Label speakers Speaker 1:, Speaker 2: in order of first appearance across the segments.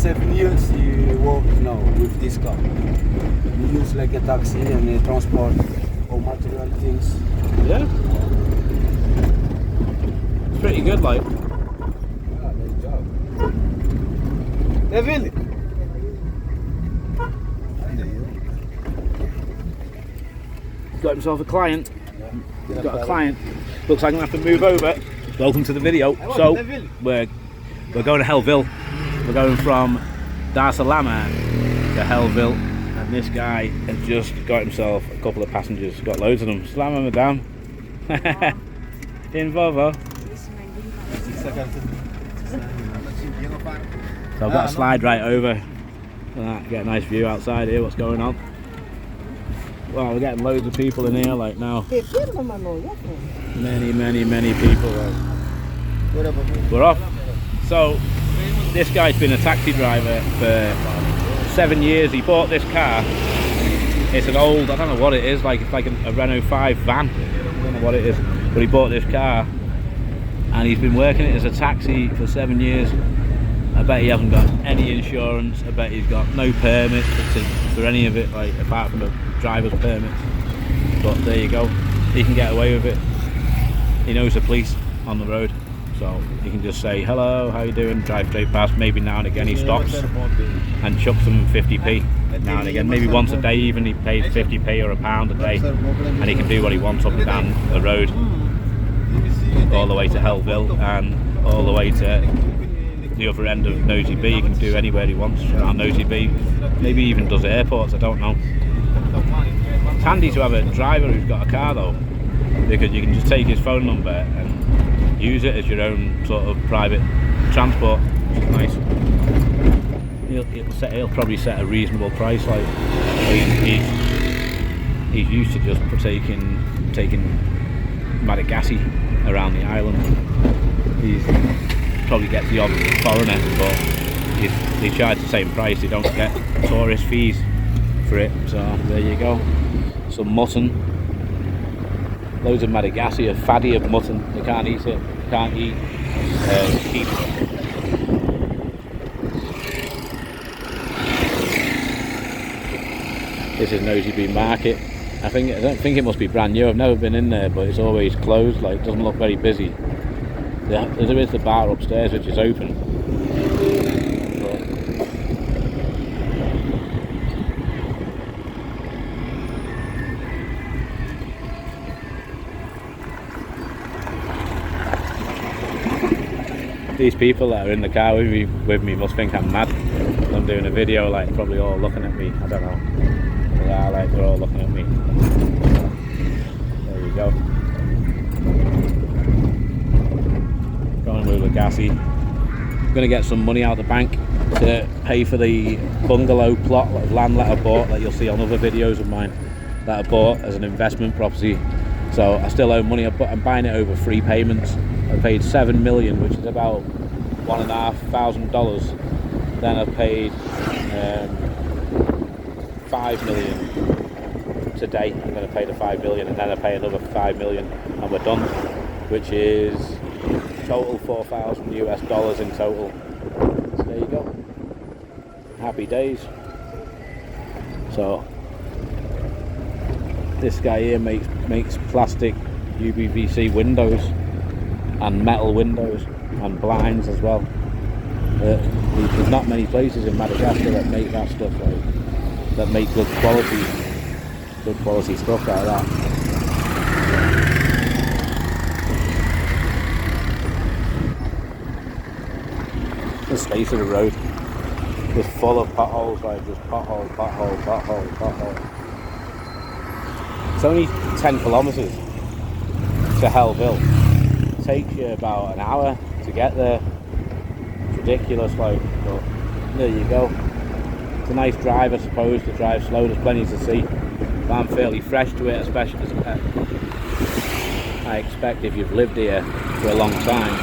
Speaker 1: 7 years he work now with this car. He use like a taxi and he transport all material things.
Speaker 2: Yeah. It's pretty good, like.
Speaker 1: Yeah, nice job. Hey, Ville.
Speaker 2: Got himself a client. He's got a client. Looks like I'm gonna have to move over. Welcome to the video. So we're going to Ville. We're going from Dar es Salaam to Ville, and this guy has just got himself a couple of passengers. Got loads of them. Salama, madam. In Volvo. So I've got to slide right over. Get a nice view outside here. What's going on? Well, we're getting loads of people in here like now. Many people. We're off. So this guy's been a taxi driver for 7 years. He bought this car. It's an old, I don't know what it is, like it's like a Renault 5 van. I don't know what it is, but he bought this car and he's been working it as a taxi for 7 years. I bet he hasn't got any insurance. I bet he's got no permits for any of it, like apart from a driver's permit. But there you go. He can get away with it. He knows the police on the road, so he can just say hello, how you doing, drive straight past. Maybe now and again he stops and chucks them 50p now and again, maybe once a day even. He pays 50p or £1 a day and he can do what he wants up and down the road, all the way to Ville and all the way to the other end of Nosy B. He can do anywhere he wants around Nosy B. Maybe even does airports, I don't know. It's handy to have a driver who's got a car though, because you can just take his phone number and use it as your own sort of private transport, which is nice. He'll probably set a reasonable price. Like he's used to just taking Madagascar around the island. He's probably gets the odd foreigner, but if they charge the same price, they don't get tourist fees for it. So there you go. Some mutton. Loads of Madagascar, fatty of mutton. They can't eat it. Can't eat sheep. This is Nosy B Market. I don't think it must be brand new. I've never been in there, but it's always closed. Like, it doesn't look very busy. There is the bar upstairs, which is open. These people that are in the car with me must think I'm mad. I'm doing a video, like, probably all looking at me. I don't know. They are, like, they're all looking at me. There you go. Going with Lagasse. I'm going to get some money out of the bank to pay for the bungalow plot of land that I bought, that you'll see on other videos of mine, that I bought as an investment property. So I still owe money. I'm buying it over 3 payments. I paid $7 million, which is about $1,500. Then I paid $5 million today. I'm going to pay the $5 million, and then I pay another $5 million, and we're done. Which is total $4,000 US in total. So there you go. Happy days. So this guy here makes plastic UPVC windows and metal windows and blinds as well. There's not many places in Madagascar that make that stuff, like that make good quality stuff like that. The space of the road is full of potholes, like just pothole. It's only 10 kilometres to Ville. It takes you about an hour to get there. It's ridiculous, like, but there you go. It's a nice drive, I suppose, to drive slow. There's plenty to see. But I'm fairly fresh to it, especially as I expect if you've lived here for a long time,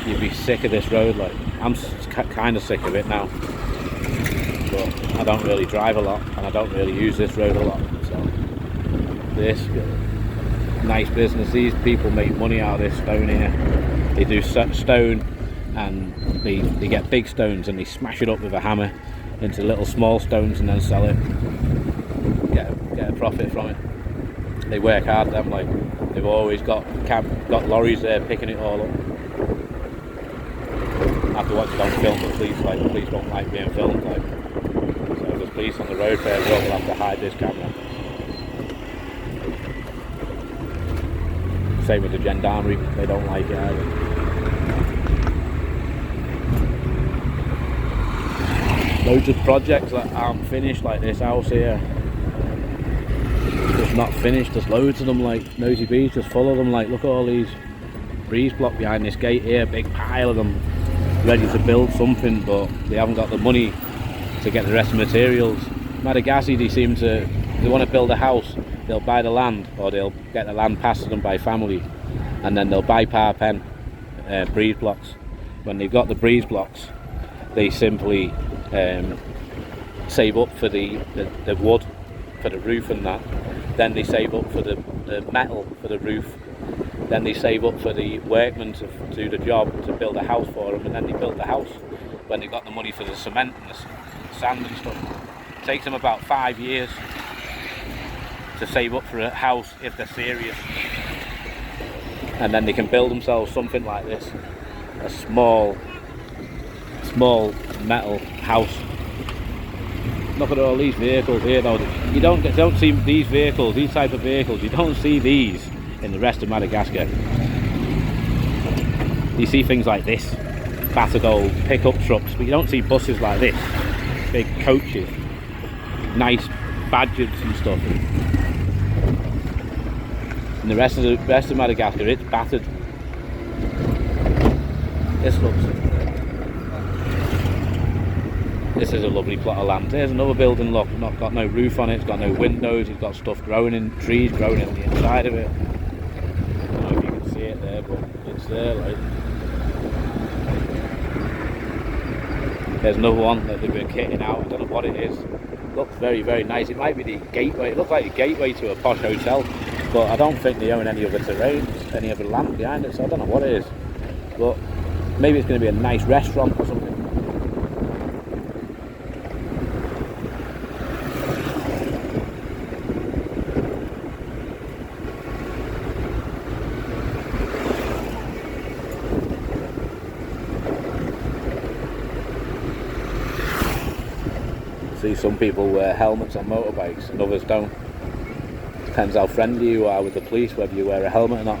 Speaker 2: you'd be sick of this road. Like, I'm kind of sick of it now, but I don't really drive a lot and I don't really use this road a lot. So this nice business. These people make money out of this stone here. They do stone and they get big stones and they smash it up with a hammer into little small stones and then sell it, get a profit from it. They work hard, them, like they've always got lorries there picking it all up. I have to watch it on film. The police don't like being filmed, like, so if there's police on the road there, we'll have to hide this camera. Same with the gendarmerie, they don't like it either. Loads of projects that aren't finished, like this house here. Just not finished, there's loads of them, like Nosy B's just full of them, like look at all these breeze block behind this gate here, big pile of them, ready to build something, but they haven't got the money to get the rest of the materials. Madagascar, they want to build a house, they'll buy the land, or they'll get the land passed to them by family, and then they'll buy power pen breeze blocks. When they've got the breeze blocks, they simply save up for the wood for the roof and that, then they save up for the metal for the roof, then they save up for the workmen to do the job, to build a house for them, and then they build the house when they've got the money for the cement and the sand and stuff. It takes them about 5 years to save up for a house if they're serious, and then they can build themselves something like this, a small metal house. Look at all these vehicles here though. You don't see these vehicles, these type of vehicles, you don't see these in the rest of Madagascar. You see things like this, battered old pickup trucks, but you don't see buses like this, big coaches, nice badges and stuff. And the rest of Madagascar, it's battered. This is a lovely plot of land. There's another building, look, not got no roof on it, it's got no windows, it's got stuff growing in, trees growing in the inside of it. I don't know if you can see it there, but it's there, like. There's another one that they've been kitting out, I don't know what it is. Looks very, very nice. It might be the gateway, it looks like a gateway to a posh hotel, but I don't think they own any other terrains, any other land behind it, so I don't know what it is. But maybe it's going to be a nice restaurant or something. See, some people wear helmets on motorbikes and others don't. Depends how friendly you are with the police, whether you wear a helmet or not.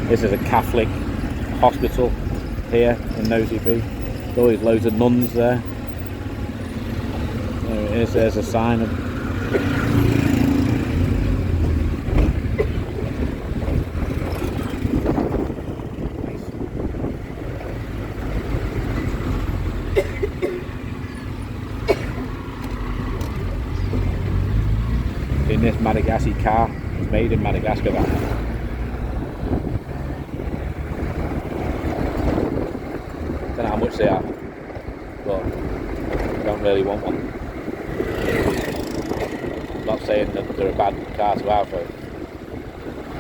Speaker 2: This is a Catholic hospital here in Nosy B. There's always loads of nuns there. There it is, there's a sign of in this Madagascar car. It's made in Madagascar, that. Don't know how much they are, but I don't really want one. I'm not saying that they're a bad car to have, but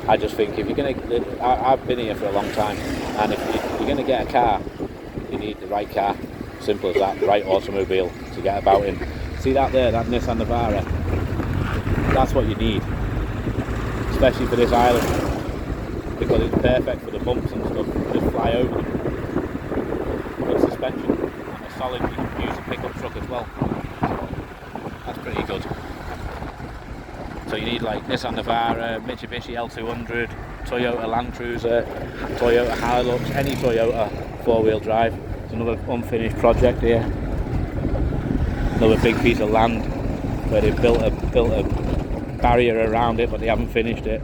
Speaker 2: I just think if you're going to, I've been here for a long time, and if you're going to get a car, you need the right car. Simple as that, the right automobile to get about in. See that there, that Nissan Navara? That's what you need, especially for this island, because it's perfect for the bumps and stuff. Just fly over them. Good suspension and a solid. You can use a pickup truck as well. That's pretty good. So you need like Nissan Navara, Mitsubishi L200, Toyota Land Cruiser, Toyota Hilux, any Toyota four-wheel drive. It's another unfinished project here. Another big piece of land where they've built a barrier around it, but they haven't finished it.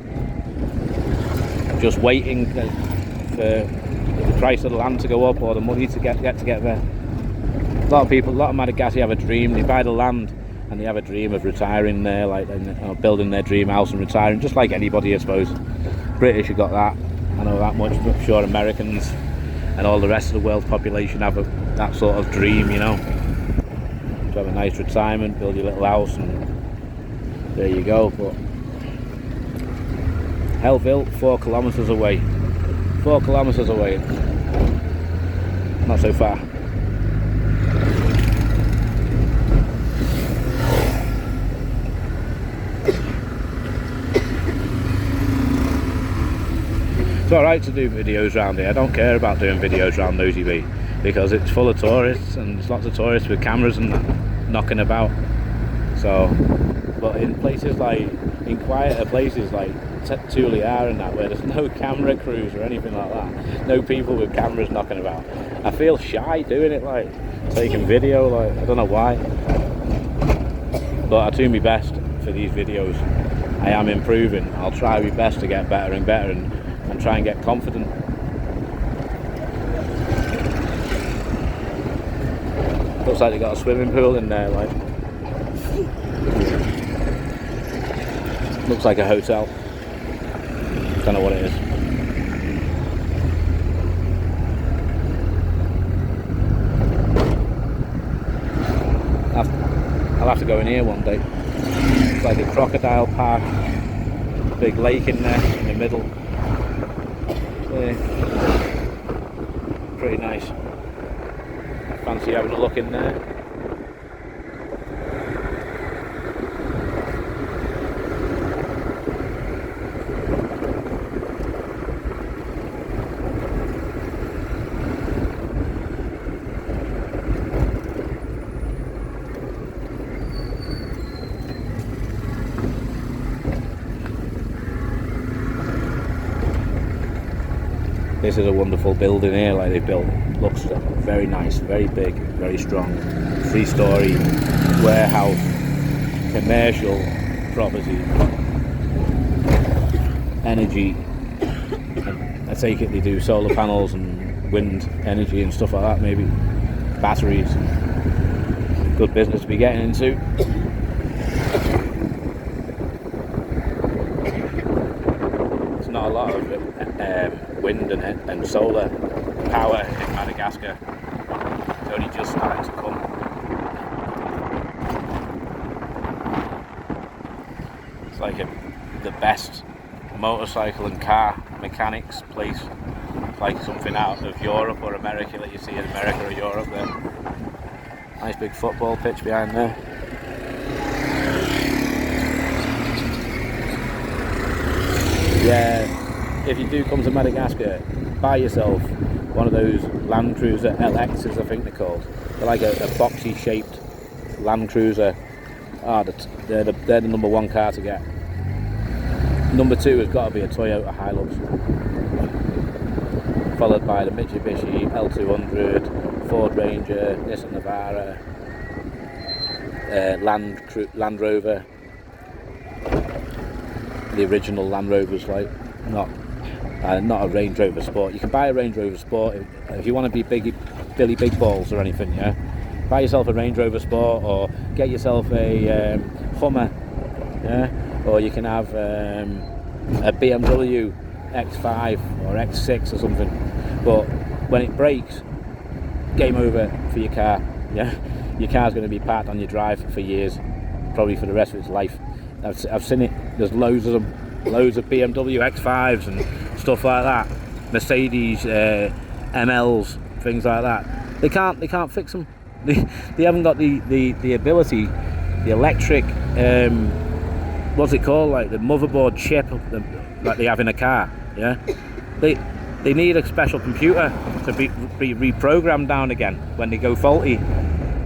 Speaker 2: Just waiting for the price of the land to go up, or the money to get there. A lot of people, a lot of Madagascar have a dream. They buy the land and they have a dream of retiring there, like building their dream house and retiring, just like anybody, I suppose. British have got that, I know that much, but I'm sure Americans and all the rest of the world's population have that sort of dream, you know. To have a nice retirement, build your little house, and there you go. But Ville, 4 kilometres away. 4 kilometres away. not so far. It's alright to do videos around here. I don't care about doing videos around Nosy Be because it's full of tourists and there's lots of tourists with cameras and that knocking about. So, but in places like, in quieter places like Tuliar and that, where there's no camera crews or anything like that, no people with cameras knocking about, I feel shy doing it, like taking video, like I don't know why, but I do my best for these videos. I am improving. I'll try my best to get better and better and try and get confident. Looks like they got a swimming pool in there, like. Looks like a hotel. Don't know what it is. I'll have to go in here one day. It's like a crocodile park. Big lake in there in the middle. Yeah. Pretty nice. I fancy having a look in there. This is a wonderful building here, like they built. Looks very nice, very big, very strong. 3-story warehouse, commercial property, energy. I take it they do solar panels and wind energy and stuff like that, maybe batteries. Good business to be getting into. It's not a lot of wind and solar power in Madagascar. It's only just starting to come. It's like the best motorcycle and car mechanics place. It's like something out of Europe or America that you see in America or Europe there. Nice big football pitch behind there. Yeah. If you do come to Madagascar, buy yourself one of those Land Cruiser LXs, I think they're called. They're like a boxy shaped Land Cruiser. They're the number one car to get. Number two has got to be a Toyota Hilux, followed by the Mitsubishi L200, Ford Ranger, Nissan Navara, Land Rover, the original Land Rovers, like not a Range Rover Sport. You can buy a Range Rover Sport if you want to be Billy Big Balls or anything, yeah. Buy yourself a Range Rover Sport or get yourself a Hummer, yeah. Or you can have a BMW X5 or X6 or something. But when it breaks, game over for your car, yeah. Your car's going to be parked on your drive for years, probably for the rest of its life. I've seen it. There's loads of them. Loads of BMW X5s and stuff like that, Mercedes MLs, things like that. They can't fix them. They haven't got the ability, the electric what's it called, like the motherboard chip that they have in a car. Yeah, they need a special computer to be reprogrammed down again when they go faulty.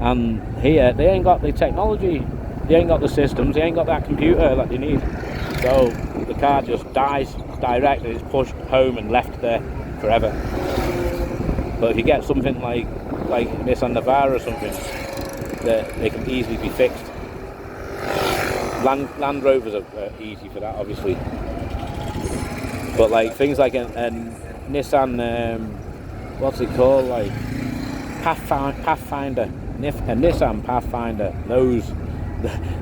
Speaker 2: And here they ain't got the technology, they ain't got the systems, they ain't got that computer that they need. So the car just dies direct and it's pushed home and left there forever. But if you get something like Nissan Navara or something, that they can easily be fixed. Land Rovers are easy for that, obviously. But like things like a Nissan, what's it called, like Pathfinder, a Nissan Pathfinder. Those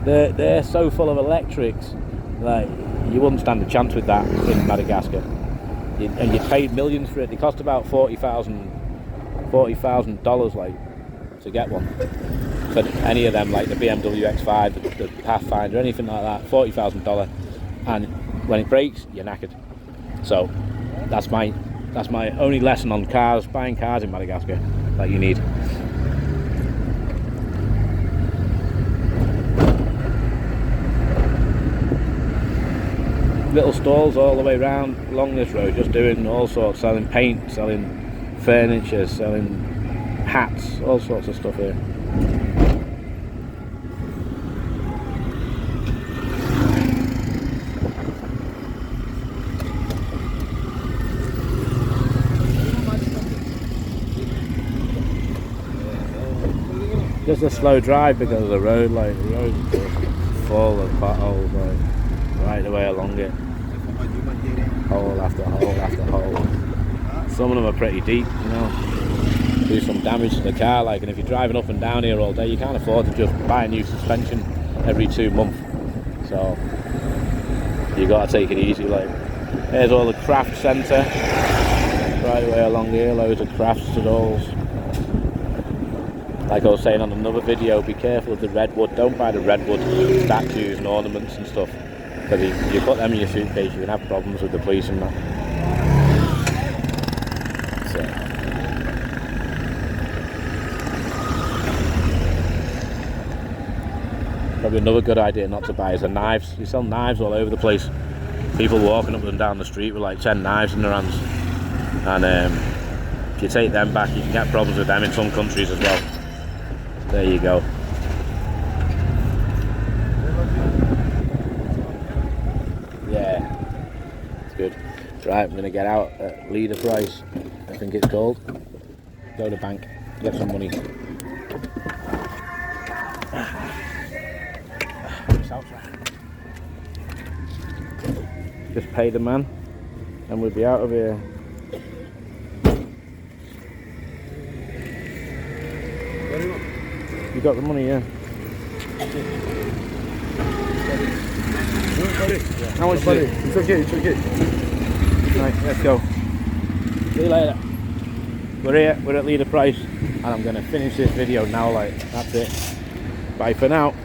Speaker 2: they're so full of electrics. Like, you wouldn't stand a chance with that in Madagascar. And you paid millions for it. They cost about $40,000 like to get one. For any of them, like the BMW X5, the Pathfinder, anything like that, $40,000. And when it breaks, you're knackered. So that's my only lesson on cars, buying cars in Madagascar. that you need. Little stalls all the way around along this road, just doing all sorts, selling paint, selling furniture, selling hats, all sorts of stuff here. Just a slow drive because of the road, like the road's just full of potholes, like right the way along it. Hole after hole after hole. Some of them are pretty deep, you know. Do some damage to the car, like, and if you're driving up and down here all day, you can't afford to just buy a new suspension every 2 months. So you gotta take it easy. Like, there's all the craft centre right away along here, loads of craft stalls. Like I was saying on another video, be careful of the redwood. Don't buy the redwood statues and ornaments and stuff, because if you put them in your suitcase, you can have problems with the police and that. So. Probably another good idea not to buy is the knives. You sell knives all over the place. People walking up and down the street with like 10 knives in their hands. And if you take them back, you can get problems with them in some countries as well. There you go. Yeah, it's good. Right, I'm going to get out at leader price, I think it's called. Go to the bank, get some money. Just pay the man and we'll be out of here. You got the money, yeah? How much is it? It's okay, it's okay. Right, let's go. See you later. We're here, we're at leader price, and I'm going to finish this video now, like, that's it. Bye for now.